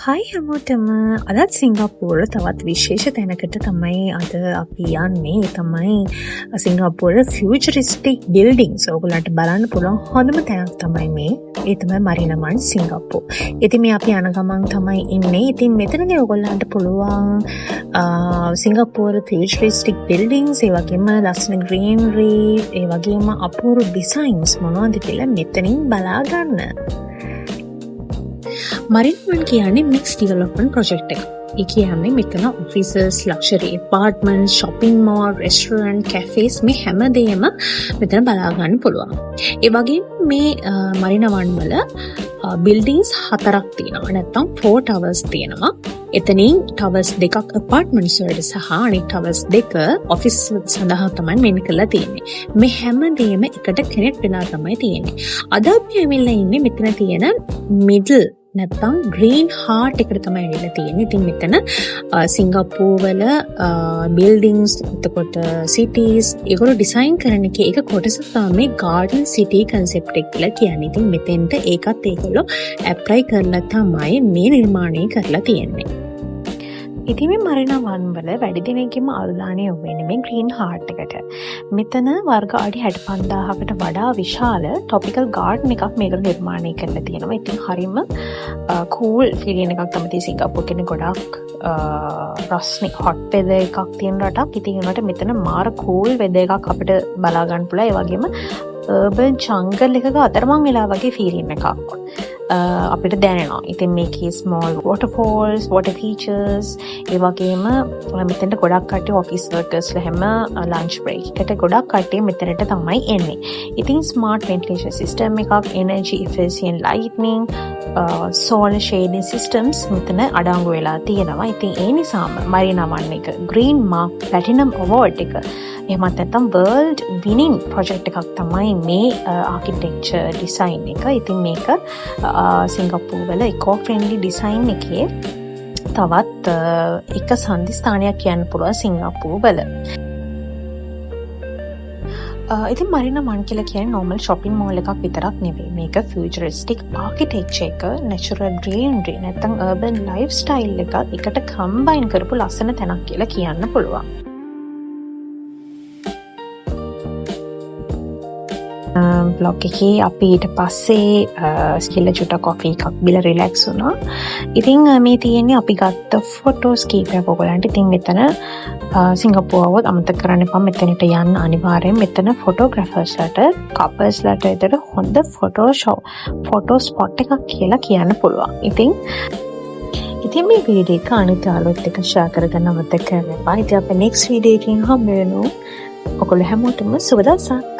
හයි හැමෝටම අදත් සිංගප්පූර තවත් විශේෂ තැනකට තමයි අද අපි යන්නේ. තමයි සිංගප්පූර ෆියුචරිස්ටික් බිල්ඩින්ග්ස්. ඔයගොල්ලන්ට බලන්න පුළුවන් හොඳම තැනක් තමයි මේ. ඒ තමයි මරීනා වන් සිංගප්පූර්. ඉතින් මේ අපි යන ගමන් තමයි ඉන්නේ. ඉතින් මෙතනදී ඔයගොල්ලන්ට පුළුවන් සිංගප්පූර ෆියුචරිස්ටික් බිල්ඩින්ග්ස්, ඒ වගේම ලස්සන ග්‍රීනරි, ඒ වගේම අපූර්ව ඩිසයින්ස් මොනවද කියලා මෙතනින් බලා ගන්න. මරීනා වන් කියන්නේ මික්ස් ඩෙවලොප්මන්ට් ප්‍රොජෙක්ට් එක. ඒ කියන්නේ මෙතන offices, luxury ඇපාර්ට්මන්ට්ස්, shopping mall, restaurant, cafes මේ හැමදේම මෙතන බලා ගන්න පුළුවන්. ඒ වගේම මේ මරීනා වන් වල බිල්ඩින්ග්ස් 4ක් තියෙනවා. නැත්නම් 4 towers තියෙනවා. එතනින් towers 2ක් apartments වලට සහ අනිත් towers 2 office සඳහා තමයි මෙන් කරලා තියෙන්නේ. මේ හැමදේම එකට කනෙක්ට් වෙලා තමයි තියෙන්නේ. අද අපි ඇවිල්ලා ඉන්නේ මෙතන තියෙන middle නැත්තම් ග්‍රීන් හාර්ට් එකට තමයි ඇවිල්ලා තියෙන්නේ. ඉතින් මෙතන සිංගප්පූර් වල බිල්ඩින්ග්ස්, එතකොට සිටිස් ඒගොල්ලෝ ඩිසයින් කරන එක ඒක කොටසක් තමයි ගාඩන් සිටි කන්සෙප්ට් එක කියලා කියන්නේ. ඉතින් මෙතෙන්ට ඒකත් ඒගොල්ලෝ ඇප්ලයි කරලා තමයි මේ නිර්මාණය කරලා තියෙන්නේ. ඉතින් මේ මරීනා වන් වල වැඩි දිනෙකින්ම අවධානය යොමු වෙන්නේ මේ ග්‍රීන් හාර්ට් එකට. මෙතන වර්ග අඩි 65000කට වඩා විශාල ටොපිකල් ගාඩන් එකක් මේකට නිර්මාණය කරලා තියෙනවා. ඉතින් හරිම කූල් ෆීලින් එකක් තමයි සිංගප්පූර් කියන්නේ ගොඩක් රස්නේ හොට් වෙදර් එකක් තියෙන රටක්. ඉතින් ඒකට මෙතන මාර කූල් වෙදර් එකක් අපිට බලා ගන්න පුළුවන්. ඒ වගේම අර්බන් ජංගල් එකක අතරමං වෙලා වගේ ෆීලින් එකක් අපිට දැනෙනවා. ඉතින් මේකේ ස්මෝල් වොටර්ෆෝල්ස්, වොටර් ෆීචර්ස්, ඒ වගේම මෙතනට ගොඩක් කට්ටිය ඔෆිස් වර්කර්ස්ලා හැම ලන්ච් බ්‍රේක් එකට ගොඩක් කට්ටිය මෙතනට තමයි එන්නේ. ඉතින් ස්මාර්ට් වෙන්ටිලේෂන් සිස්ටම් එකක්, එනර්ජි ඉෆිෂියන්ට් ලයිට්නින්, සෝලර් ෂේඩින් සිස්ටම්ස් මෙතන අඩංගු වෙලා තියෙනවා. ඉතින් ඒ නිසාම මරීනා වන් එක ග්‍රීන් මාක් ප්ලැටිනම් අවෝඩ් එක එහෙමත් නැත්නම් වර්ල්ඩ් විනින් ප්‍රොජෙක්ට් එකක් තමයි මේ ආකිටෙක්චර් ඩිසයින් එක. ඉතින් මේක සිංගප්පූර් වල ඉකෝ ෆ්‍රෙන්ඩලි ඩිසයින් එකේ තවත් එක සන්ධිස්ථානයක් කියන්න පුළුවන් සිංගප්පූර් වල. ඉතින් මරීනා වන් කියලා කියන්නේ normal shopping mall එකක් විතරක් නෙවෙයි. මේක futuristic architecture එක, natural greenery නැත්නම් urban lifestyle එක එකට combine කරපු ලස්සන තැනක් කියලා කියන්න පුළුවන්. බ්ලොග් එකේ අපි ඊට පස්සේ ස්කිල්ල චුට්ට කොෆි එකක් බිලා රිලැක්ස් වුණා. ඉතින් මේ තියෙන්නේ අපි ගත්ත ෆොටෝස් කීපයක් ඔයගොල්ලන්ට. ඉතින් මෙතන සිංගප්පූරුවවත් අමතක කරන්න එපා මෙතනට යන්න අනිවාර්යෙන්. මෙතන ෆොටෝග්‍රැෆර්ස්ලාට, කපල්ස්ලාට විතර හොඳ ෆොටෝ ස්පොට් එකක් කියලා කියන්න පුළුවන්. ඉතින් මේ වීඩියෝ එක අනිත් යාළුවොත් එක්ක ෂෙයා කරගන්න අමතක කරන්න එපා. ඉතින් අපි next වීඩියෝ එකකින් හම්බ වෙනවා. ඔයගොල්ලෝ හැමෝටම සුබ දවසක්.